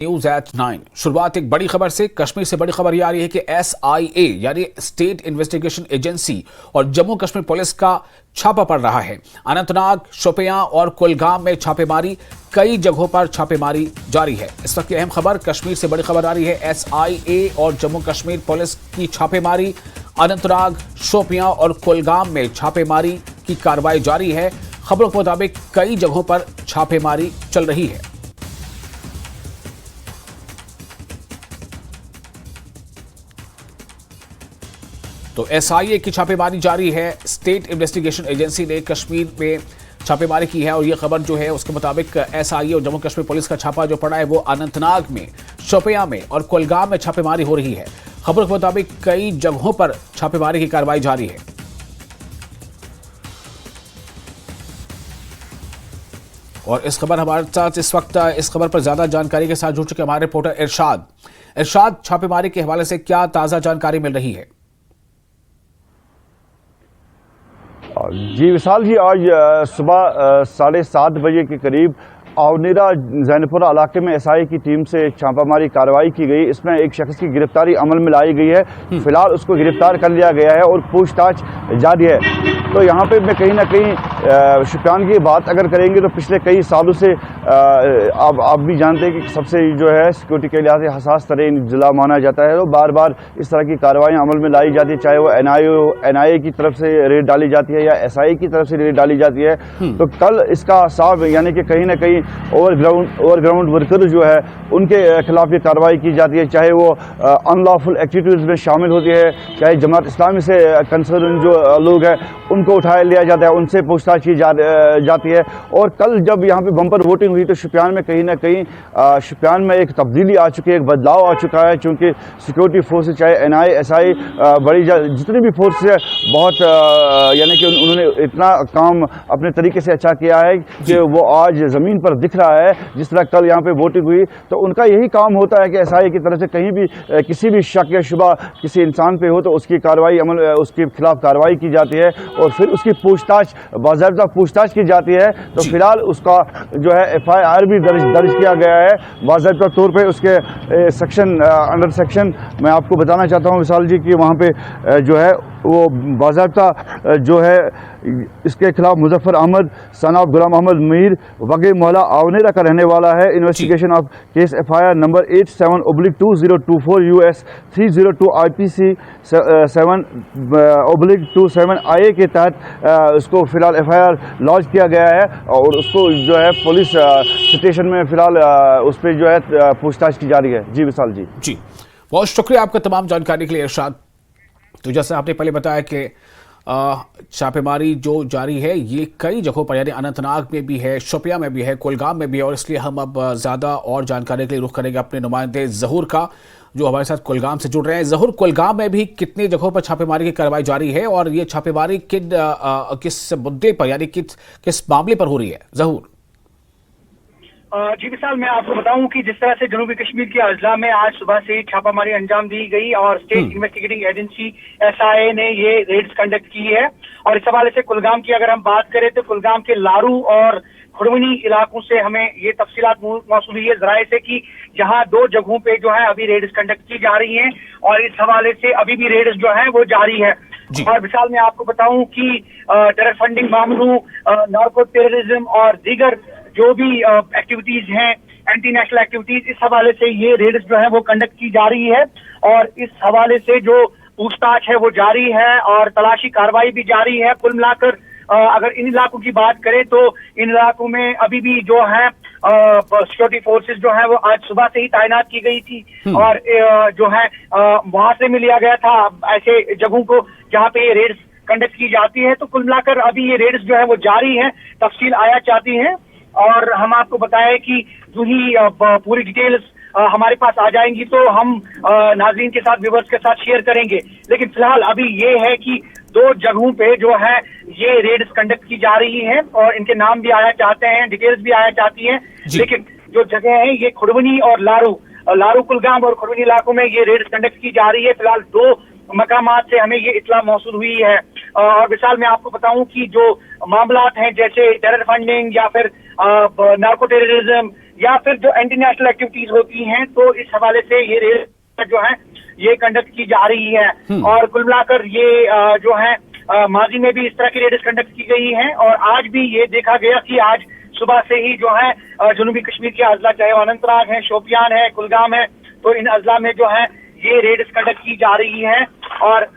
News at 9। शुरुआत एक बड़ी खबर से। कश्मीर से बड़ी खबर यह आ रही है कि SIA यानी स्टेट इन्वेस्टिगेशन एजेंसी और जम्मू कश्मीर पुलिस का छापा पड़ रहा है। अनंतनाग, शोपियां और कुलगाम में छापेमारी, कई जगहों पर छापेमारी जारी है। इस वक्त की अहम खबर कश्मीर से बड़ी खबर आ रही है। SIA और जम्मू कश्मीर पुलिस की छापेमारी, अनंतनाग, शोपियां और कुलगाम में छापेमारी की कार्रवाई जारी है। खबरों के मुताबिक कई जगहों पर छापेमारी चल रही है। तो SIA की छापेमारी जारी है। स्टेट इन्वेस्टिगेशन एजेंसी ने कश्मीर में छापेमारी की है और यह खबर जो है उसके मुताबिक SIA और जम्मू कश्मीर पुलिस का छापा जो पड़ा है वो अनंतनाग में, शोपियां में और कुलगाम में छापेमारी हो रही है। खबर के मुताबिक कई जगहों पर छापेमारी की कार्रवाई जारी है। और इस खबर हमारे साथ इस वक्त इस खबर पर ज्यादा जानकारी के साथ जुड़ चुके हमारे रिपोर्टर इरशाद, छापेमारी के हवाले से क्या ताजा जानकारी मिल रही है? जी विशाल जी, आज सुबह 7:30 बजे के करीब आवनेरा जैनपुरा इलाके में SIA की टीम से छापामारी कार्रवाई की गई। इसमें एक शख्स की गिरफ्तारी अमल में लाई गई है। फिलहाल उसको गिरफ्तार कर लिया गया है और पूछताछ जारी है। तो यहाँ पे मैं कहीं ना कहीं शुपियान की बात अगर करेंगे तो पिछले कई सालों से आप भी जानते हैं कि सबसे जो है सिक्योरिटी के लिहाज से हसास तरीन जिला माना जाता है। तो बार बार इस तरह की कार्रवाइयाँ अमल में लाई जाती है, चाहे वो NIA की तरफ से रेड डाली जाती है या SIA की तरफ से रेड डाली जाती है। तो कल इसका साफ यानी कि कहीं ना कहीं ओवरग्राउंड वर्कर जो है उनके खिलाफ ये कार्रवाई की जाती है, चाहे वो अनलॉफुल एक्टिविटीज़ में शामिल होती है, चाहे जमात इस्लामी से कंसर्न जो लोग हैं उनको उठाया लिया जाता है, उनसे पूछताछ की जाती है। और कल जब यहाँ पे बम्पर वोटिंग हुई तो शुपियान में कहीं ना कहीं शुपियान में एक तब्दीली आ चुकी है, एक बदलाव आ चुका है, क्योंकि सिक्योरिटी फोर्सेज चाहे NIA SI बड़ी जितनी भी फोर्स है बहुत यानी कि उन्होंने इतना काम अपने तरीके से अच्छा किया है कि वो आज ज़मीन पर दिख रहा है। जिस तरह कल यहाँ पे वोटिंग हुई तो उनका यही काम होता है कि SIA की तरफ से कहीं भी किसी भी शक या शुबा किसी इंसान पे हो तो उसकी कार्रवाई उसके खिलाफ कार्रवाई की जाती है और फिर उसकी पूछताछ बाज़ाब्ता पूछताछ की जाती है। तो फिलहाल उसका जो है FIR भी दर्ज किया गया है बाज़ाब्ता तौर पे। उसके अंडर सेक्शन मैं आपको बताना चाहता हूँ विशाल जी कि वहाँ पे जो है वो बाज़ाब्ता जो है इसके खिलाफ मुजफ्फर अहमद सन ऑफ गुलाम अहमद मीर वगे मोहल्ला आवनेरा का रहने वाला है। Investigation of case FIR number 87/2024 US 302 IPC 7/27 IA के तहत उसको फिलहाल FIR लॉन्च किया गया है और उसको जो है पुलिस स्टेशन में फिलहाल उस पर जो है पूछताछ की जा रही है। जी विशाल जी, बहुत शुक्रिया आपका तमाम जानकारी के लिए इरशाद। तो जैसे आपने पहले बताया कि छापेमारी जो जारी है ये कई जगहों पर यानी अनंतनाग में भी है, शोपियां में भी है, कुलगाम में भी है और इसलिए हम अब ज़्यादा और जानकारी के लिए रुख करेंगे अपने नुमाइंदे ज़हूर का जो हमारे साथ कुलगाम से जुड़ रहे हैं। ज़हूर, कुलगाम में भी कितनी जगहों पर छापेमारी की कार्रवाई जारी है और ये छापेमारी किस मुद्दे पर यानी किस मामले पर हो रही है? ज़हूर जी विशाल, मैं आपको बताऊं कि जिस तरह से जनूबी कश्मीर के अजला में आज सुबह से ही छापामारी अंजाम दी गई और स्टेट इन्वेस्टिगेटिंग एजेंसी SIA ने ये रेड्स कंडक्ट की है। और इस हवाले से कुलगाम की अगर हम बात करें तो कुलगाम के लारू और खुड़वनी इलाकों से हमें ये तफसीलात मौसूल हुई है जराए से कि जहां 2 जगहों पे जो है अभी रेड्स कंडक्ट की जा रही हैं और इस हवाले से अभी भी रेड्स जो है वो जारी है। और विशाल, मैं आपको बताऊं कि टेरर फंडिंग मामलों, नार्को टेररिज्म और दीगर जो भी एक्टिविटीज हैं, एंटी नेशनल एक्टिविटीज, इस हवाले से ये रेड्स जो है वो कंडक्ट की जा रही है और इस हवाले से जो पूछताछ है वो जारी है और तलाशी कार्रवाई भी जारी है। कुल मिलाकर अगर इन इलाकों की बात करें तो इन इलाकों में अभी भी जो है सिक्योरिटी फोर्सेस जो है वो आज सुबह से ही तैनात की गई थी और जो है वहां से में लिया गया था ऐसे जगहों को जहाँ पे ये रेड्स कंडक्ट की जाती है। तो कुल मिलाकर अभी ये रेड्स जो है वो जारी है, तफसील आया चाहती है और हम आपको बताएं कि जो ही पूरी डिटेल्स हमारे पास आ जाएंगी तो हम नाज़रीन के साथ, व्यूअर्स के साथ शेयर करेंगे। लेकिन फिलहाल अभी ये है कि 2 जगहों पे जो है ये रेड्स कंडक्ट की जा रही हैं और इनके नाम भी आया चाहते हैं, डिटेल्स भी आया चाहती हैं। लेकिन जो जगह है ये खुड़वनी और लारू कुलगाम और खुड़वनी इलाकों में ये रेड्स कंडक्ट की जा रही है। फिलहाल 2 मकामात से हमें ये इत्तला मौसूल हुई है। और विशाल, मैं आपको बताऊं कि जो मामलात हैं जैसे टेरर फंडिंग या फिर नार्को टेररिज्म या फिर जो एंटी नेशनल एक्टिविटीज होती हैं, तो इस हवाले से ये रेड जो है ये कंडक्ट की जा रही है। और कुल मिलाकर ये जो है माजी में भी इस तरह की रेड्स कंडक्ट की गई हैं और आज भी ये देखा गया कि आज सुबह से ही जो है जनूबी कश्मीर के अजला, चाहे वो अनंतनाग है, शोपियान है, कुलगाम है, तो इन अजला में जो है ये रेड्स कंडक्ट की जा रही है। और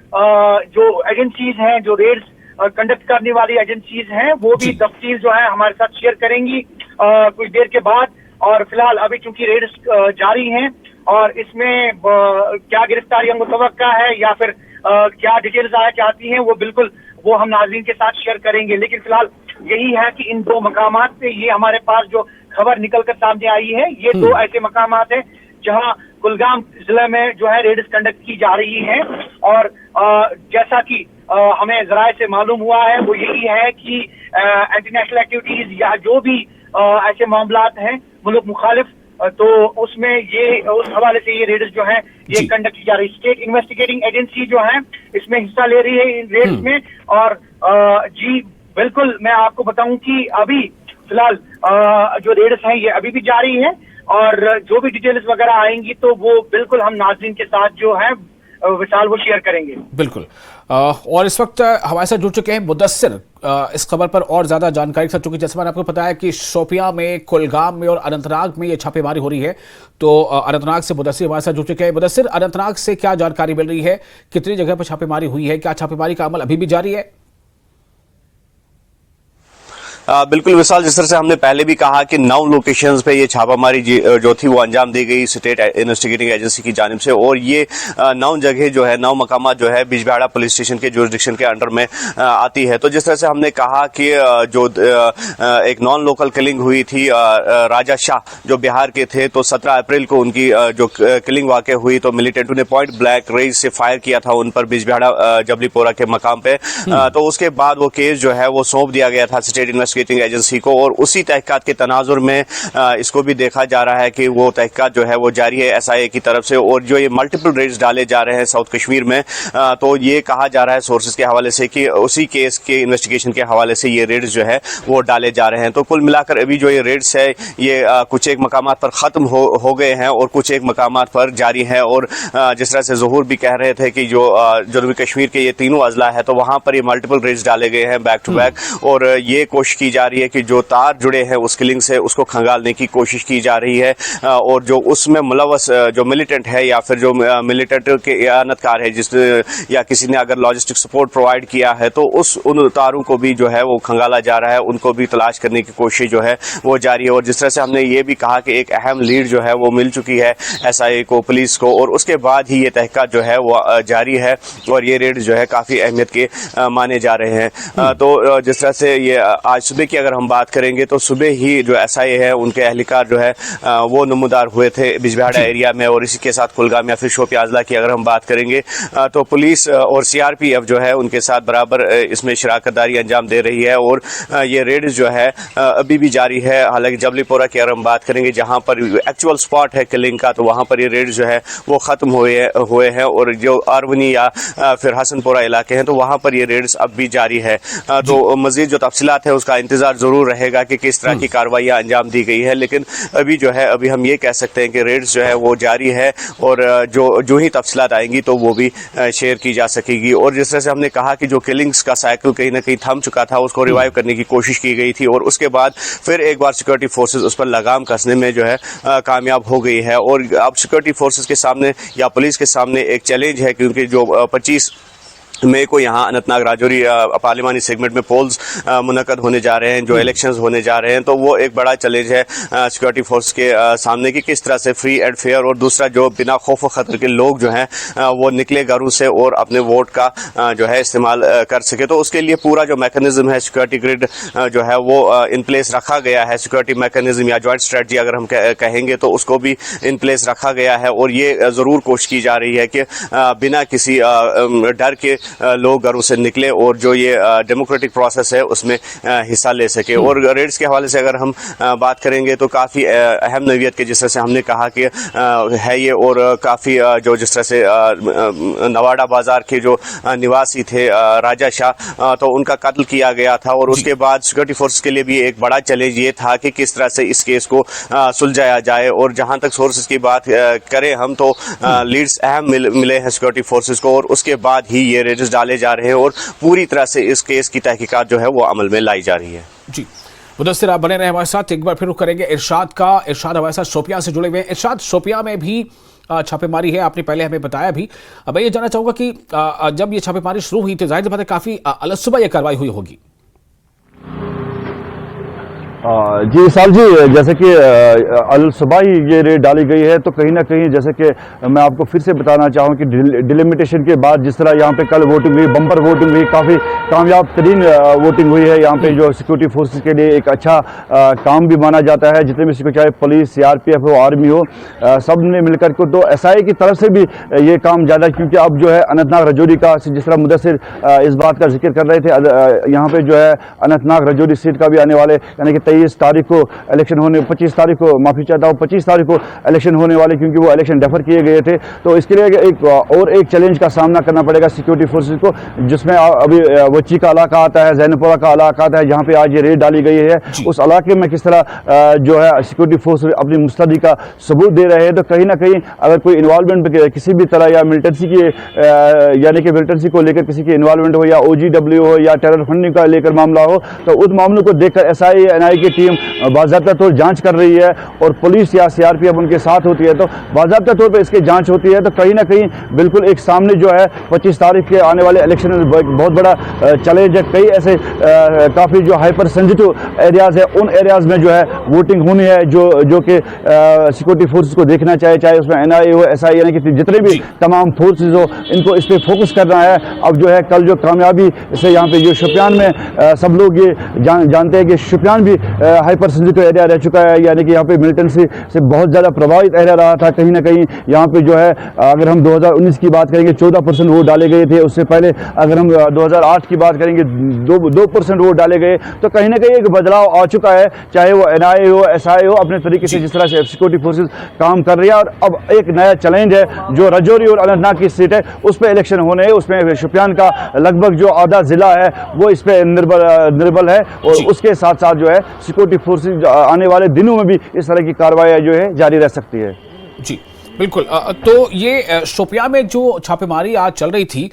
जो एजेंसीज हैं, जो रेड्स कंडक्ट करने वाली एजेंसीज हैं, वो भी तफसील जो है हमारे साथ शेयर करेंगी कुछ देर के बाद। और फिलहाल अभी चूंकि रेड्स जारी हैं और इसमें क्या गिरफ्तारियां मुतवक्का है या फिर क्या डिटेल्स आया चाहती हैं, वो बिल्कुल वो हम नाज़रीन के साथ शेयर करेंगे। लेकिन फिलहाल यही है कि इन दो मकामात पे ये हमारे पास जो खबर निकल कर सामने आई है, ये दो ऐसे मकामात हैं जहां कुलगाम जिले में जो है रेड्स कंडक्ट की जा रही है। और जैसा कि हमें जराए से मालूम हुआ है, वो यही है कि एंटी नेशनल एक्टिविटीज या जो भी ऐसे मामलात हैं मुल्क मुखालिफ, तो उसमें ये उस हवाले से ये रेड्स जो है ये कंडक्ट की जा रही है। स्टेट इन्वेस्टिगेटिंग एजेंसी जो है इसमें हिस्सा ले रही है इन रेड्स में। और जी बिल्कुल, मैं आपको बताऊं कि अभी फिलहाल जो रेड्स हैं ये अभी भी जारी है और जो भी डिटेल्स वगैरह आएंगी तो वो बिल्कुल हम नाज़रीन के साथ जो है विशाल वो शेयर करेंगे। बिल्कुल। और इस वक्त हमारे साथ जुड़ चुके हैं मुदस्सिर इस खबर पर और ज्यादा जानकारी के साथ, चूंकि जैसे मैंने आपको बताया कि शोपियां में, कुलगाम में और अनंतनाग में ये छापेमारी हो रही है, तो अनंतनाग से मुदस्सिर हमारे साथ जुड़ चुके हैं। मुदस्सिर, अनंतनाग से क्या जानकारी मिल रही है, कितनी जगह पर छापेमारी हुई है, क्या छापेमारी का अमल अभी भी जारी है? बिल्कुल विशाल, जिस तरह से हमने पहले भी कहा कि 9 लोकेशंस पे ये छापामारी जो थी वो अंजाम दी गई स्टेट इन्वेस्टिगेटिंग एजेंसी की जानिब से। और ये 9 जगह जो है, 9 मकामात जो है बिजबिहाड़ा पुलिस स्टेशन के जुरिडिक्शन के अंडर में आती है। तो जिस तरह से हमने कहा कि जो एक नॉन लोकल किलिंग हुई थी राजा शाह जो बिहार के थे, तो 17 अप्रैल को उनकी जो किलिंग वाक़ हुई, तो मिलिटेंटों ने पॉइंट ब्लैंक रेंज से फायर किया था उन पर बिजबिहाड़ा जबलीपोरा के मकाम पे। तो उसके बाद वो केस जो है वो सौंप दिया गया था स्टेट इन्वेस्टिगेटिंग एजेंसी को और उसी तहकीकात के तनाजुर में इसको भी देखा जा रहा है कि वो तहकीकात जो है वो जारी है एसआईए की तरफ से। और जो ये मल्टीपल रेड्स डाले जा रहे हैं साउथ कश्मीर में, तो ये कहा जा रहा है सोर्सेज के हवाले से कि उसी केस के इन्वेस्टिगेशन के हवाले से ये रेड्स जो है वो डाले जा रहे हैं। तो कुल मिलाकर अभी जो ये रेड्स है ये कुछ एक मकामात पर खत्म हो गए हैं और कुछ एक मकामात पर जारी है। और जिस तरह से ज़हूर भी कह रहे थे कि जो जनूबी कश्मीर के ये तीनों अजला है, तो वहां पर ये मल्टीपल रेड्स डाले गए हैं बैक टू बैक। और ये कोशिश की जा रही है कि जो तार जुड़े हैं उस किलिंग से उसको खंगालने की कोशिश की जा रही है। और जो उसमें मुलव्वस जो मिलिटेंट है या फिर जो मिलिटेंट के इयानतकार है जिस या किसी ने अगर लॉजिस्टिक सपोर्ट प्रोवाइड किया है, तो उन तारों को भी जो है वो खंगाला जा रहा है, उनको भी तलाश करने की कोशिश जो है वो जारी है। और जिस तरह से हमने ये भी कहा कि एक अहम लीड जो है वो मिल चुकी है एसआईए को, पुलिस को, और उसके बाद ही ये तहकीकात जो है वो जारी है और ये रेड जो है काफ़ी अहमियत के माने जा रहे हैं। तो जिस तरह से ये आज सुबह की अगर हम बात करेंगे तो सुबह ही जो एसआईए है उनके एहलकार जो है वो नमूदार हुए थे बिजबिहाड़ा एरिया में। और इसी के साथ कुलगाम या फिर शोपियां अजला की अगर हम बात करेंगे तो पुलिस और सीआरपीएफ जो है उनके साथ बराबर इसमें शराकतदारी अंजाम दे रही है। और ये रेड जो है अभी भी जारी है। हालांकि जबलीपोरा की अगर हम बात करेंगे जहां पर एक्चुअल स्पॉट है किलिंग का, तो वहां पर ये रेड जो है वो खत्म हुए हैं। और जो आरवनी या फिर हसनपुरा इलाके हैं तो वहां पर ये रेड्स अब भी जारी है। तो मजीद जो तफसीलात है उसका इंतजार जरूर रहेगा कि किस तरह की कार्रवाइयां अंजाम दी गई है। लेकिन अभी जो है अभी हम ये कह सकते हैं कि रेड्स जो है वो जारी है और जो ही तफसीलात आएंगी तो वो भी शेयर की जा सकेगी। और जिस तरह से हमने कहा कि जो किलिंग्स का साइकिल कहीं ना कहीं थम चुका था उसको रिवाइव करने की कोशिश की गई थी और उसके बाद फिर एक बार सिक्योरिटी फोर्सेस उस पर लगाम कसने में जो है कामयाब हो गई है। और अब सिक्योरिटी फोर्सेस के सामने या पुलिस के सामने एक चैलेंज है क्योंकि जो 25 मई को यहाँ अनंतनाग राजौरी पार्लिमानी सेगमेंट में पोल्स मुनक्कद होने जा रहे हैं, जो इलेक्शंस होने जा रहे हैं, तो वो एक बड़ा चैलेंज है सिक्योरिटी फोर्स के सामने कि किस तरह से फ्री एंड फेयर और दूसरा जो बिना खौफ खतर के लोग जो हैं वो निकले घरों से और अपने वोट का जो है इस्तेमाल कर सके। तो उसके लिए पूरा जो मैकेनिज्म है सिक्योरिटी ग्रिड जो है वो इन प्लेस रखा गया है। सिक्योरिटी मैकेनिज्म या जॉइंट स्ट्रेटजी अगर हम कहेंगे तो उसको भी इन प्लेस रखा गया है। और ये ज़रूर कोशिश की जा रही है कि बिना किसी डर के लोग घरों से निकले और जो ये डेमोक्रेटिक प्रोसेस है उसमें हिस्सा ले सके। और रेड्स के हवाले से अगर हम बात करेंगे तो काफ़ी अहम नौइयत के, जिस तरह से हमने कहा कि है ये, और काफ़ी जो जिस तरह से नवाड़ा बाजार के जो निवासी थे राजा शाह, तो उनका कत्ल किया गया था। और उसके बाद सिक्योरिटी फोर्स के लिए भी एक बड़ा चैलेंज ये था कि किस तरह से इस केस को सुलझाया जाए। और जहां तक सोर्सेज की बात करें हम, तो लीड्स अहम मिले हैं सिक्योरिटी फोर्सेज को, और उसके बाद ही ये रेड्स डाले जा रहे हैं और पूरी तरह से इस केस की तहकीकात जो है वो अमल में लाई जा रही है। जी मुदस्सिर, आप बने रहे हमारे साथ। एक बार फिर रुख करेंगे इरशाद हमारे साथ शोपियां से जुड़े हुए हैं। इरशाद, शोपियां में भी छापेमारी है, आपने पहले हमें बताया भी। अब मैं ये जानना चाहूंगा कि जब ये छापेमारी शुरू हुई तो जाहिर बात है काफी अलसुबह ये कार्रवाई हुई होगी। जी विशाल जी, जैसे कि अल सुबह ही ये रेड डाली गई है, तो कहीं ना कहीं जैसे कि मैं आपको फिर से बताना चाहूँ कि डिलिमिटेशन के बाद जिस तरह यहाँ पे कल वोटिंग हुई, बम्पर वोटिंग हुई, काफ़ी कामयाब तरीन वोटिंग हुई है। यहाँ पे जो सिक्योरिटी फोर्सेस के लिए एक अच्छा काम भी माना जाता है, जितने भी सिक्योरिटी, चाहे पुलिस, CRPF हो, आर्मी हो, सब ने मिलकर को, तो SIA की तरफ से भी ये काम ज़्यादा, क्योंकि अब जो है अनंतनाग रजौरी का, जिस तरह मुदस्सिर इस बात का जिक्र कर रहे थे, यहाँ पे जो है अनंतनाग रजौरी सीट का भी आने वाले, यानी कि 23 तारीख को इलेक्शन होने, 25 तारीख को, माफी चाहता हूँ, 25 तारीख को इलेक्शन होने वाले, क्योंकि वो इलेक्शन डेफर किए गए थे। तो इसके लिए एक चैलेंज का सामना करना पड़ेगा सिक्योरिटी फोर्सेज को, जिसमें अभी वची का इलाका आता है, जैनपुरा का इलाका आता है, जहाँ पे आज ये रेड डाली गई है। उस इलाके में किस तरह जो है सिक्योरिटी फोर्स अपनी मुस्तैदी का सबूत दे रहे हैं। तो कहीं ना कहीं अगर कोई इन्वॉल्वमेंट किसी भी तरह, या मिलिटेंसी की, यानी कि मिलिटेंसी को लेकर किसी की इन्वॉल्वमेंट हो, या OGW हो, या टेरर फंडिंग का लेकर मामला हो, तो उस मामलों को देखकर SIA NIA की टीम बाज़ाब्ता तौर जांच कर रही है, और पुलिस या CRPF उनके साथ होती है, तो बाज़ाब्ता तौर पर इसकी जांच होती है। तो कहीं ना कहीं बिल्कुल एक सामने जो है 25 तारीख के आने वाले इलेक्शन में बहुत बड़ा चैलेंज है। कई ऐसे काफ़ी जो हाइपर सेंसिटिव एरियाज है, उन एरियाज में जो है वोटिंग होनी है, जो कि सिक्योरिटी फोर्सेज को देखना चाहिए, चाहे उसमें NIA हो, SIA, यानी कि जितने भी तमाम फोर्सेज हो, इनको इस पर फोकस करना है। अब जो है कल जो कामयाबी से यहाँ पे जो शुपियान में सब लोग ये जानते हैं कि शुपियान भी हाइपर सेंसिटिव एरिया रह चुका है, यानी कि यहाँ पे मिलिटेंसी से बहुत ज़्यादा प्रभावित एरिया रहा था। कहीं ना कहीं यहाँ पे जो है, अगर हम 2019 की बात करेंगे 14% वोट डाले गए थे, उससे पहले अगर हम 2008 की बात करेंगे 2% वोट डाले गए। तो कहीं ना कहीं एक बदलाव आ चुका है, चाहे वो NIA हो, SIA हो, अपने तरीके से जिस तरह से सिक्योरिटी फोर्सेज काम कर रही है। और अब एक नया चैलेंज है, जो रजौरी और अनंतनाग की सीट है उस पर इलेक्शन होने हैं, उसमें शुपियान का लगभग जो आधा जिला है वो इस पर निर्बल है, और उसके साथ साथ जो है सिक्योरिटी फोर्सेज आने वाले दिनों में भी इस तरह की कार्रवाई जो है जारी रह सकती है। जी बिल्कुल। तो ये शोपियां में जो छापेमारी आज चल रही थी,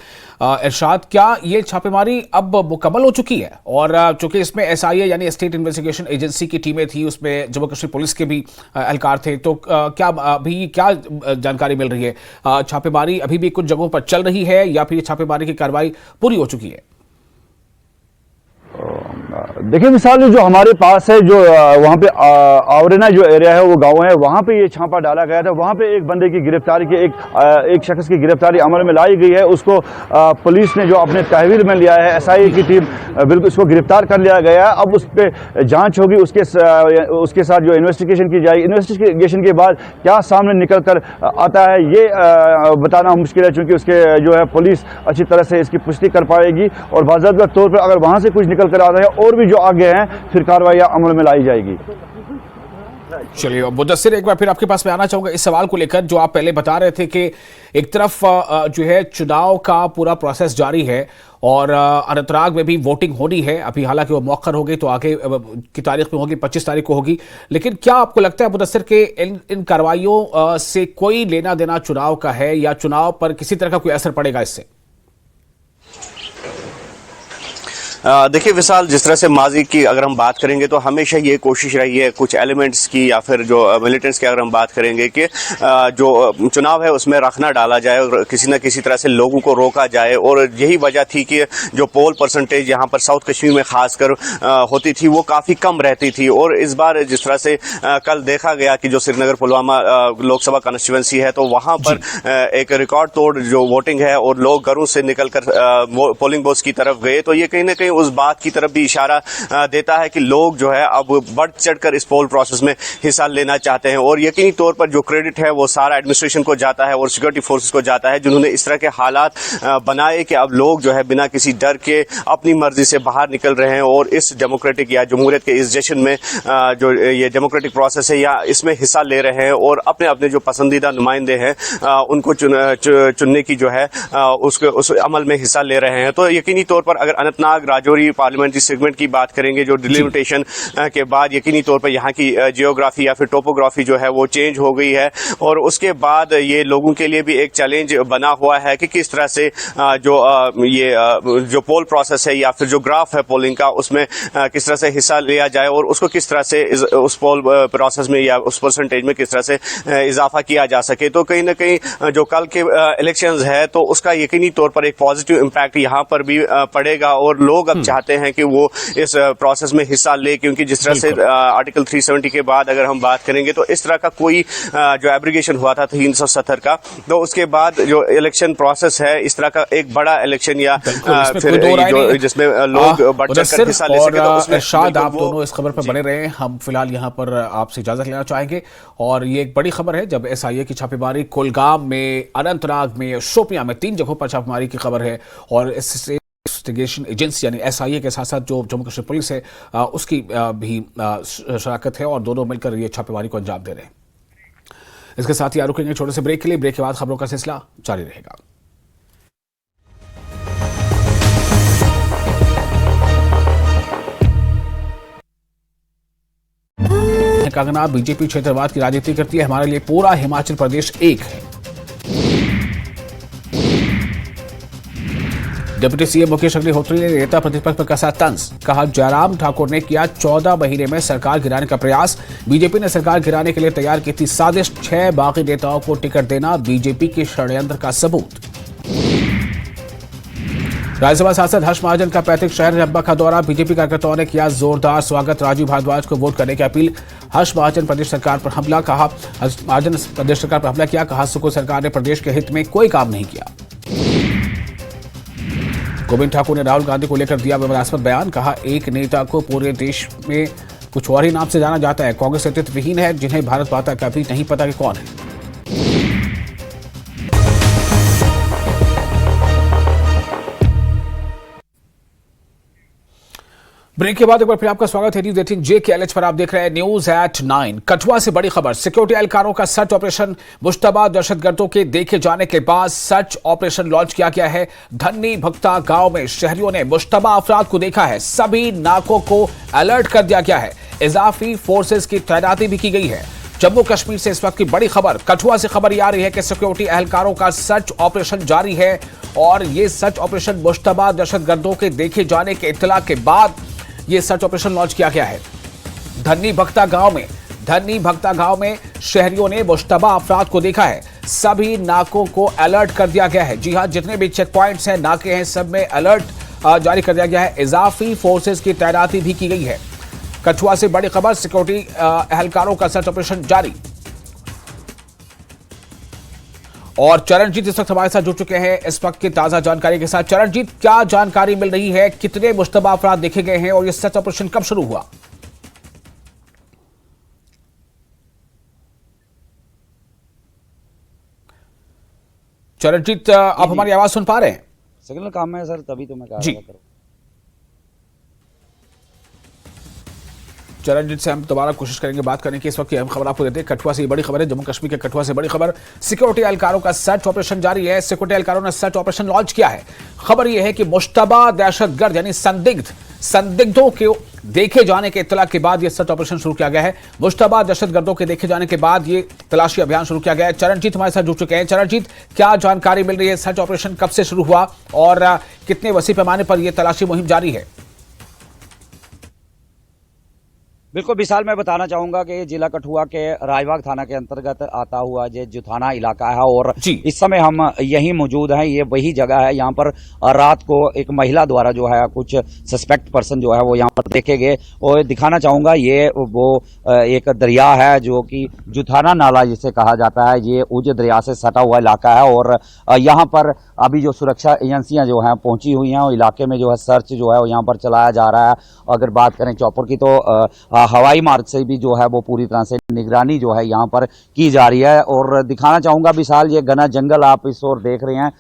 इरशाद, क्या ये छापेमारी अब मुकम्मल हो चुकी है? और चूंकि इसमें SIA यानी स्टेट इन्वेस्टिगेशन एजेंसी की टीमें थी, उसमें जम्मू कश्मीर पुलिस के भी एहलकार थे, तो क्या अभी क्या जानकारी मिल रही है? छापेमारी अभी भी कुछ जगहों पर चल रही है, या फिर ये छापेमारी की कार्रवाई पूरी हो चुकी है? देखिए मिसाल जो हमारे पास है, जो वहाँ पे आवरेना जो एरिया है, वो गांव है, वहाँ पे ये छापा डाला गया था। वहाँ पे एक बंदे की गिरफ्तारी की, एक शख्स की गिरफ्तारी अमल में लाई गई है। उसको पुलिस ने जो अपने तहवील में लिया है, SIA की टीम बिल्कुल उसको गिरफ्तार कर लिया गया है। अब उस पर जाँच होगी, उसके साथ जो इन्वेस्टिगेशन की जाएगी। इन्वेस्टिगेशन के बाद क्या सामने निकल कर आता है ये बताना मुश्किल है, चूँकि उसके जो है पुलिस अच्छी तरह से इसकी पुष्टि कर पाएगी, और बाज़ाब्ता तौर पर अगर वहाँ से कुछ निकल कर आता है और भी जो आगे हैं, फिर कार्रवाई अमल में लाई जाएगी। चलिए मुदस्सिर, एक बार फिर आपके पास मैं आना चाहूंगा इस सवाल को लेकर, जो आप पहले बता रहे थे कि एक तरफ जो है चुनाव का पूरा प्रोसेस जारी है, और अनंतनाग में भी वोटिंग होनी है अभी, हालांकि वो मौखर हो गई तो आगे की तारीख में होगी, 25 तारीख को होगी। लेकिन क्या आपको लगता है मुदस्सिर के इन कार्रवाइयों से कोई लेना देना चुनाव का है, या चुनाव पर किसी तरह का कोई असर पड़ेगा इससे? देखिए विशाल, जिस तरह से माजी की अगर हम बात करेंगे तो हमेशा ये कोशिश रही है कुछ एलिमेंट्स की, या फिर जो मिलिटेंट्स की अगर हम बात करेंगे कि जो चुनाव है उसमें रखना डाला जाए, और किसी न किसी तरह से लोगों को रोका जाए। और यही वजह थी कि जो पोल परसेंटेज यहाँ पर साउथ कश्मीर में खासकर होती थी वो काफ़ी कम रहती थी। और इस बार जिस तरह से कल देखा गया कि जो श्रीनगर पुलवामा लोकसभा कॉन्स्टिट्यूंसी है, तो वहाँ पर एक रिकॉर्ड तोड़ जो वोटिंग है, और लोग घरों से निकल कर पोलिंग बूथ की तरफ गए, तो ये कहीं ना कहीं कहीं उस बात की तरफ भी इशारा देता है कि लोग जो है अब बढ़ चढ़कर इस पोल प्रोसेस में हिस्सा लेना चाहते हैं और यकीनी तौर पर जो क्रेडिट है वो सारा एडमिनिस्ट्रेशन को जाता है और सिक्योरिटी फोर्सेस को जाता है, जिन्होंने इस तरह के हालात बनाए कि अब लोग जो है बिना किसी डर के अपनी मर्जी से बाहर निकल रहे हैं और इस डेमोक्रेटिक या जमहूरियत के इस जश्न में जो ये डेमोक्रेटिक प्रोसेस है या इसमें हिस्सा ले रहे हैं और अपने अपने जो पसंदीदा नुमाइंदे हैं उनको चुनने की जो है उस अमल में हिस्सा ले रहे हैं। तो यकीनी तौर पर अगर अनंतनाग राजौरी पार्लियामेंट्री सेगमेंट की बात करेंगे, जो डिलिमिटेशन के बाद यकीनी तौर पर यहाँ की जियोग्राफी या फिर टोपोग्राफी जो है वो चेंज हो गई है और उसके बाद ये लोगों के लिए भी एक चैलेंज बना हुआ है कि किस तरह से जो पोल प्रोसेस है या फिर जो ग्राफ है पोलिंग का उसमें किस तरह से हिस्सा लिया जाए और उसको किस तरह से उस पोल प्रोसेस में या उस परसेंटेज में किस तरह से इजाफा किया जा सके। तो कहीं ना कहीं जो कल के इलेक्शंस है तो उसका यकीनी तौर पर एक पॉजिटिव इम्पैक्ट यहाँ पर भी पड़ेगा और लोग अब चाहते हैं कि वो इस प्रोसेस में हिस्सा ले, क्योंकि जिस तरह से आर्टिकल 370 के बाद अगर हम बात करेंगे तो इस तरह का कोई जो एब्रिगेशन हुआ था 370 का, तो उसके बाद जो इलेक्शन प्रोसेस है इस तरह का एक बड़ा इलेक्शन या फिर जिसमें लोग बढ़ चढ़कर हिस्सा ले सके। तो शायद आप दोनों इस खबर पर बने रहे। हम फिलहाल यहाँ पर आपसे इजाजत लेना चाहेंगे और ये एक बड़ी खबर है जब एसआईए की छापेमारी कुलगाम में, अनंतनाग में, शोपियां में 3 जगहों पर छापेमारी की खबर है और इससे इन्वेस्टिगेशन एजेंसी यानी एसआईए के साथ साथ जो जम्मू कश्मीर पुलिस है उसकी भी शराकत है और दोनों मिलकर ये छापेमारी को अंजाम दे रहे हैं। इसके साथ ही रुकेंगे छोटे से ब्रेक के लिए। ब्रेक के बाद खबरों का सिलसिला जारी रहेगा। कंगना बीजेपी क्षेत्रवाद की राजनीति करती है, हमारे लिए पूरा हिमाचल प्रदेश एक है। डिप्टी सीएम मुकेश अग्निहोत्री ने नेता प्रतिपक्ष पर कसा तंज, कहा जयराम ठाकुर ने किया 14 महीने में सरकार गिराने का प्रयास, बीजेपी ने सरकार गिराने के लिए तैयार की थी साजिश, 6 बागी नेताओं को टिकट देना बीजेपी के षड्यंत्र का सबूत। राज्यसभा सांसद हर्ष महाजन का पैतृक शहर रब्बा का दौरा, बीजेपी कार्यकर्ताओं ने किया जोरदार स्वागत, राजीव भारद्वाज को वोट करने की अपील। हर्ष महाजन प्रदेश सरकार पर हमला, कहा हर्ष महाजन प्रदेश सरकार पर हमला किया, कहा सुको सरकार ने प्रदेश के हित में कोई काम नहीं किया। गोविंद ठाकुर ने राहुल गांधी को लेकर दिया विवादास्पद बयान, कहा एक नेता को पूरे देश में कुछ और ही नाम से जाना जाता है, कांग्रेस अस्तित्व विहीन है, जिन्हें भारत माता का भी नहीं पता कि कौन है। ब्रेक के बाद एक बार फिर आपका स्वागत है न्यूज 18 JKLH पर। आप देख रहे हैं न्यूज एट 9। कठुआ से बड़ी खबर, सिक्योरिटी एहलकारों का सर्च ऑपरेशन, मुश्तबा दहशतगर्दों के देखे जाने के बाद सर्च ऑपरेशन लॉन्च किया गया है। धन्नी भक्ता गांव में शहरियों ने मुश्तबा अफराद को देखा है, सभी नाकों को अलर्ट कर दिया गया है, इजाफी फोर्सेस की तैनाती भी की गई है। जम्मू कश्मीर से इस वक्त की बड़ी खबर, कठुआ से खबर आ रही है कि सिक्योरिटी एहलकारों का सर्च ऑपरेशन जारी है और ये सर्च ऑपरेशन मुश्तबा दहशतगर्दों के देखे जाने के इत्तला के बाद ये सर्च ऑपरेशन लॉन्च किया गया है। धन्नी भक्ता गांव में शहरियों ने मुश्तबा अफराद को देखा है, सभी नाकों को अलर्ट कर दिया गया है। जी हां, जितने भी चेक पॉइंट्स हैं, नाके हैं, सब में अलर्ट जारी कर दिया गया है, इजाफी फोर्सेस की तैनाती भी की गई है। कठुआ से बड़ी खबर, सिक्योरिटी एहलकारों का सर्च ऑपरेशन जारी। और चरणजीत इस वक्त हमारे साथ जुड़ चुके हैं इस वक्त की ताजा जानकारी के साथ। चरणजीत, क्या जानकारी मिल रही है, कितने मुश्तबा अफराद देखे गए हैं और यह सर्च ऑपरेशन कब शुरू हुआ? चरणजीत, आप हमारी आवाज सुन पा रहे हैं? सिग्नल काम है सर, तभी तो मैं जी। चरणजीत से हम दोबारा कोशिश करेंगे बात करने की। इस वक्त की अहम खबर आपको देते हैं, कठुआ से बड़ी खबर है, जम्मू कश्मीर के कठुआ से बड़ी खबर, सिक्योरिटी एहलकारों का सर्च ऑपरेशन जारी है। सिक्योरिटी एहलकारों ने सर्च ऑपरेशन लॉन्च किया है। खबर यह है कि मुश्तबा दहशतगर्द यानी संदिग्धों के देखे जाने के इत्तला के बाद यह सर्च ऑपरेशन शुरू किया गया है। मुश्तबा दहशतगर्दों के देखे जाने के बाद ये तलाशी अभियान शुरू किया गया है। चरणजीत हमारे साथ जुड़ चुके हैं। चरणजीत, क्या जानकारी मिल रही है, सर्च ऑपरेशन कब से शुरू हुआ और कितने वसी पैमाने पर यह तलाशी मुहिम जारी है? बिल्कुल विशाल, मैं बताना चाहूंगा कि जिला कठुआ के राजबाग थाना के अंतर्गत आता हुआ ये जुथाना इलाका है और जी। इस समय हम यही मौजूद हैं। ये वही जगह है, यहाँ पर रात को एक महिला द्वारा जो है कुछ सस्पेक्ट पर्सन जो है वो यहाँ पर देखे गए। और दिखाना चाहूंगा ये वो एक दरिया है जो कि जुथाना नाला जिसे कहा जाता है, ये उज दरिया से सटा हुआ इलाका है। और यहाँ पर अभी जो सुरक्षा एजेंसियां जो हैं पहुंची हुई हैं और इलाके में जो है सर्च जो है वो यहाँ पर चलाया जा रहा है। अगर बात करें चौपर की तो हवाई मार्ग से भी जो है वो पूरी तरह से निगरानी जो है यहाँ पर की जा रही है। और दिखाना चाहूंगा विशाल, ये घना जंगल आप इस ओर देख रहे हैं,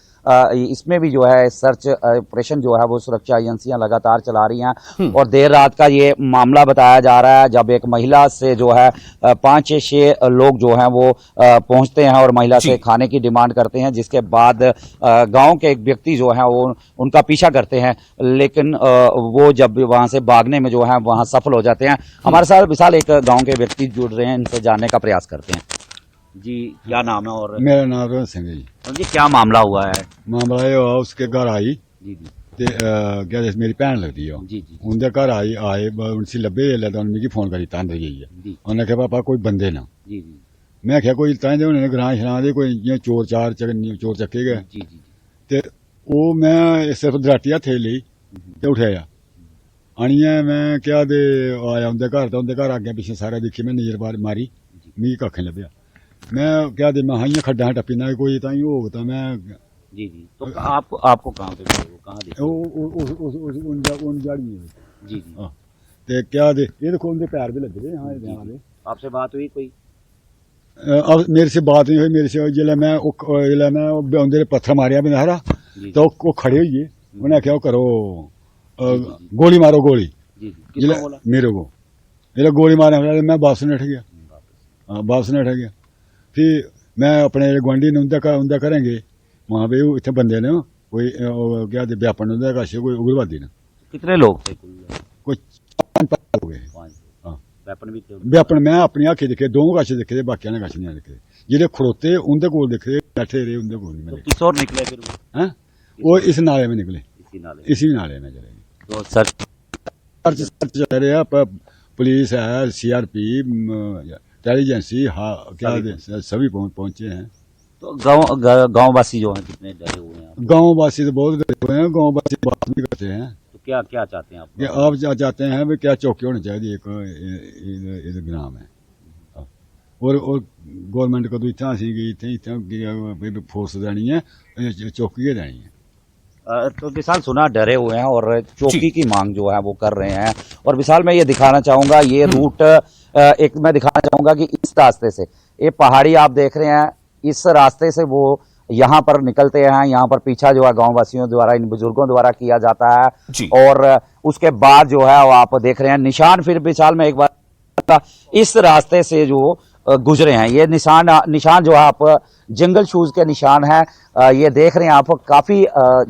इसमें भी जो है सर्च ऑपरेशन जो है वो सुरक्षा एजेंसियां लगातार चला रही हैं। और देर रात का ये मामला बताया जा रहा है जब एक महिला से जो है 5-6 लोग जो हैं वो पहुंचते हैं और महिला से खाने की डिमांड करते हैं, जिसके बाद गांव के एक व्यक्ति जो है वो उनका पीछा करते हैं, लेकिन वो जब वहां से भागने में जो है वहां सफल हो जाते हैं। हमारे साथ विशाल एक गाँव के व्यक्ति जुड़ रहे हैं, इनसे जानने का प्रयास करते हैं। जी, क्या नाम है? और मेरा नाम रोहन सिंह है जी। और जी क्या मामला हुआ है? मामला ये हुआ, उसके घर आई जी जी ते क्या जैसे मेरी भैन लगती है जी जी उनके घर आई आए उनसे लब्बे जेल्लै तो मिगी फोन करी अंदर जाइए जी उन्हें आखेआ पापा कोई बंदे ना। जी जी मैं आखेआ कोई तां दे उन्हें ग्रां शरां दे कोई इ'यां चोर चक्के गए जी जी ते ओह् मैं सिर्फ दराटी हत्थे लेई ते उठाया आनियै मैं क्या दे आया उंदे घर ते उंदे घर अग्गें पिच्छें सारा दिक्खी मैं नजर मारी मिगी कक्ख नहीं लब्भेआ। मैं क्या दे मैं इ'यां खड्डां टप्पी ना कोई ताईं होग तां मैं जी जी। तो आपको कहाँ पे मिले? वो कहाँ देखे? उन जाड़िए जी जी। ते क्या दे ये देखो उनके पैर भी लगे हाँ वाले। आपसे बात हुई कोई? अब मेरे से बात नहीं हुई, मेरे से जिसलै मैं उंदे पत्थर मारिया मैंने हरा तो वो खड़े होइए उन्हें आखेआ करो गोली मारो गोली। जी जी। किसको बोला? मेरे को जिसलै गोली मारे मैं वापस नठ गया। हाँ वापस नठ गया। फिर मैं अपने गुआंढी ने उनके करेंगे वहां पे इतने बंदे ने कोई क्या व्यापन उनके कश कोई उग्रवादी ने। कितने लोग थे? कोई 5 हो गए। हाँ वेपन भी थे? व्यापन मैं अपनी अखी दिखे, दो कश दिखे, बाकी ने कश नहीं दिखे। जेह्ड़े खड़ोते उनके कोल दिखे, बैठे रहे उनके कोल नहीं। किस और निकले फिर वो? हैं वो इस नाले में निकले, इसी नाले में चले गए। तो सर्च चल रहे पुलिस है, सीआरपी, इंटेलिजेंसी, क्या सभी पहुंचे हैं। तो गाँव वासी जो हैं कितने डरे हुए हैं? गाँव वासी तो बहुत डरे हुए हैं, गाँव वासी बात नहीं करते हैं। तो क्या क्या चाहते हैं आप? आप चाहते हैं भी क्या चौकी होनी चाहिए एक ग्राम है और गवर्नमेंट को तो इतना सी गई इतने फोर्स देनी है, चौकी देनी है। तो विशाल सुना डरे हुए हैं और चौकी की मांग जो है वो कर रहे हैं। और विशाल मैं ये दिखाना चाहूंगा ये रूट एक मैं दिखाना चाहूंगा कि इस रास्ते से ये पहाड़ी आप देख रहे हैं, इस रास्ते से वो यहाँ पर निकलते हैं। यहाँ पर पीछा जो है गांव वासियों द्वारा, इन बुजुर्गों द्वारा किया जाता है। और उसके बाद जो है वो आप देख रहे हैं निशान। फिर विशाल में एक बार इस रास्ते से जो गुजरे हैं ये निशान जो है आप जंगल शूज के निशान है। ये देख रहे हैं आप काफी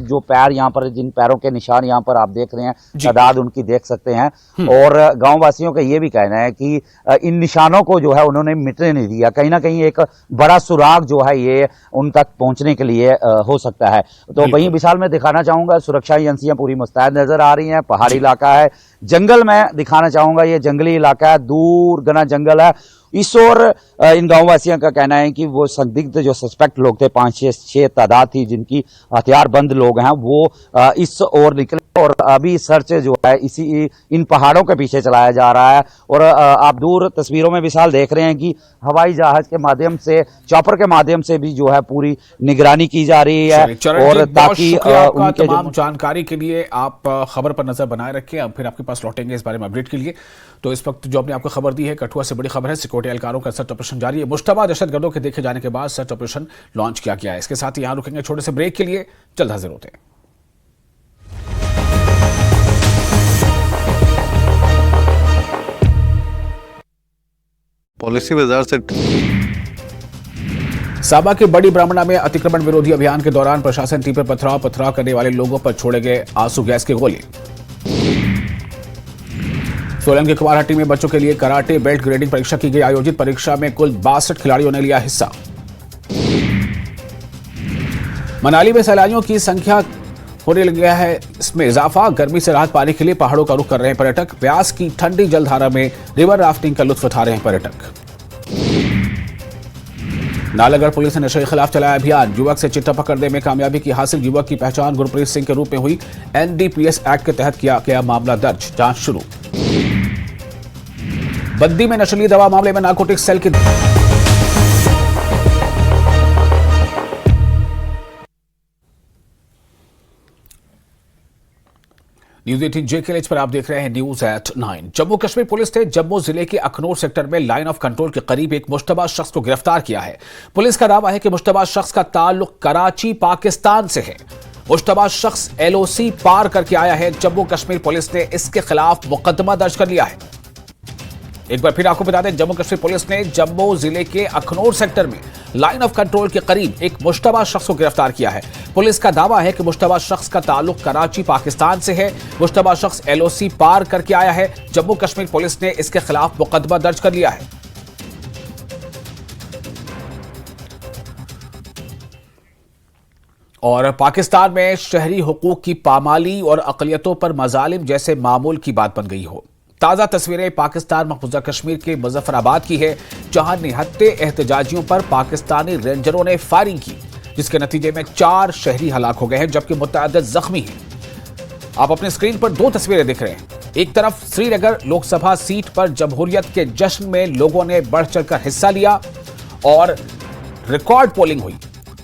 जो पैर यहाँ पर, जिन पैरों के निशान यहाँ पर आप देख रहे हैं, तादाद उनकी देख सकते हैं। और गांव वासियों का ये भी कहना है कि इन निशानों को जो है उन्होंने मिटने नहीं दिया। कहीं ना कहीं एक बड़ा सुराग जो है ये उन तक पहुंचने के लिए हो सकता है। तो वहीं विशाल में दिखाना चाहूंगा सुरक्षा एजेंसियां पूरी मुस्तैद नजर आ रही हैं। पहाड़ी इलाका है, जंगल में दिखाना चाहूंगा, ये जंगली इलाका है, दूर घना जंगल है। इस ओर इन गांव वासियों का कहना है कि वो संदिग्ध जो सस्पेक्ट लोग थे 5-6 तादाद थी जिनकी हथियारबंद लोग हैं, वो इस ओर निकले और अभी सर्च जो है इसी इन पहाड़ों के पीछे चलाया जा रहा है। और आप दूर तस्वीरों में विशाल देख रहे हैं कि हवाई जहाज के माध्यम से, चॉपर के माध्यम से भी जो है पूरी निगरानी की जा रही है। और ताकि उनके तमाम जानकारी के लिए आप खबर पर नजर बनाए रखें। अब फिर आपके पास लौटेंगे इस बारे में अपडेट के लिए। तो इस वक्त जो आपने आपको खबर दी है कठुआ से बड़ी खबर है, सिक्योरिटी एहलकारों का सर्च ऑपरेशन जारी है। मुश्तबा दहशतगर्दों के देखे जाने के बाद सर्च ऑपरेशन लॉन्च किया गया है। इसके साथ ही यहां रुकेंगे छोटे से ब्रेक के लिए, जल्द हाजिर होते हैं। पॉलिसी बाजार से साबा के बड़ी ब्राह्मणा में अतिक्रमण विरोधी अभियान के दौरान प्रशासन टीम पर पथराव करने वाले लोगों पर छोड़े गए आंसू गैस के गोले। सोलन के कुमारहट्टी में बच्चों के लिए कराटे बेल्ट ग्रेडिंग परीक्षा की गई आयोजित। परीक्षा में कुल 62 खिलाड़ियों ने लिया हिस्सा। मनाली में सैलानियों की संख्या होने लग गया है इसमें इजाफा। गर्मी से राहत पाने के लिए पहाड़ों का रुख कर रहे हैं पर्यटक। ब्यास की ठंडी जलधारा में रिवर राफ्टिंग का लुत्फ उठा रहे हैं पर्यटक। नालागढ़ पुलिस ने नशे के खिलाफ चलाया अभियान। युवक से चिट्टा पकड़ने में कामयाबी की हासिल। युवक की पहचान गुरप्रीत सिंह के रूप में हुई। एनडीपीएस एक्ट के तहत किया गया मामला दर्ज, जांच शुरू। बद्दी में नशीली दवा मामले में नारकोटिक्स सेल की न्यूज 18 JKLH पर आप देख रहे हैं news at 9। Jammu Kashmir police ने जम्मू जिले के अखनूर सेक्टर में लाइन ऑफ कंट्रोल के करीब एक मुश्तबा शख्स को गिरफ्तार किया है। पुलिस का दावा है कि मुश्तबा शख्स का ताल्लुक कराची, पाकिस्तान से है। मुश्तबा शख्स LOC पार करके आया है। जम्मू कश्मीर पुलिस ने इसके खिलाफ मुकदमा दर्ज कर लिया है। एक बार फिर आपको बता दें, जम्मू कश्मीर पुलिस ने जम्मू जिले के अखनूर सेक्टर में लाइन ऑफ कंट्रोल के करीब एक मुश्तबा शख्स को गिरफ्तार किया है। पुलिस का दावा है कि मुश्तबा शख्स का ताल्लुक कराची, पाकिस्तान से है। मुश्तबा शख्स LOC पार करके आया है। जम्मू कश्मीर पुलिस ने इसके खिलाफ मुकदमा दर्ज कर लिया है। और पाकिस्तान में शहरी हुकूक की पामाली और अक़लियतों पर मजालिम जैसे मामूल की बात बन गई हो। ताज़ा तस्वीरें पाकिस्तान मकबूजा कश्मीर के मुजफ्फराबाद की है, जहां निहत्ते एहतजाजियों पर पाकिस्तानी रेंजरों ने फायरिंग की, जिसके नतीजे में 4 शहरी हलाक हो गए हैं, जबकि मुतअद्दिद जख्मी हैं। आप अपनी स्क्रीन पर 2 तस्वीरें देख रहे हैं। एक तरफ श्रीनगर लोकसभा सीट पर जमहूरियत के जश्न में लोगों ने बढ़ चढ़कर हिस्सा लिया और रिकॉर्ड पोलिंग हुई।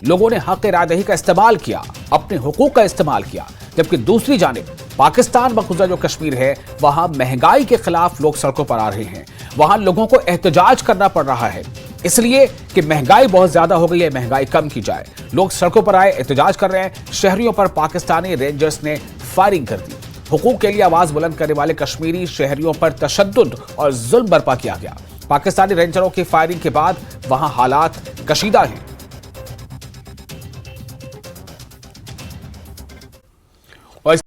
लोगों ने हक रायदही का इस्तेमाल किया, अपने हुकूक का इस्तेमाल किया। जबकि दूसरी जानिब पाकिस्तान मकबूजा जो कश्मीर है, वहां महंगाई के खिलाफ लोग सड़कों पर आ रहे हैं। वहां लोगों को एहतजाज करना पड़ रहा है, इसलिए कि महंगाई बहुत ज्यादा हो गई है, महंगाई कम की जाए। लोग सड़कों पर आए, एहतजाज कर रहे हैं। शहरियों पर पाकिस्तानी रेंजर्स ने फायरिंग कर दी। हुकूक के लिए आवाज बुलंद करने वाले कश्मीरी शहरियों पर तशद्दुद और जुल्म बर्पा किया गया। पाकिस्तानी रेंजरों की फायरिंग के बाद वहां हालात कशीदा हैं।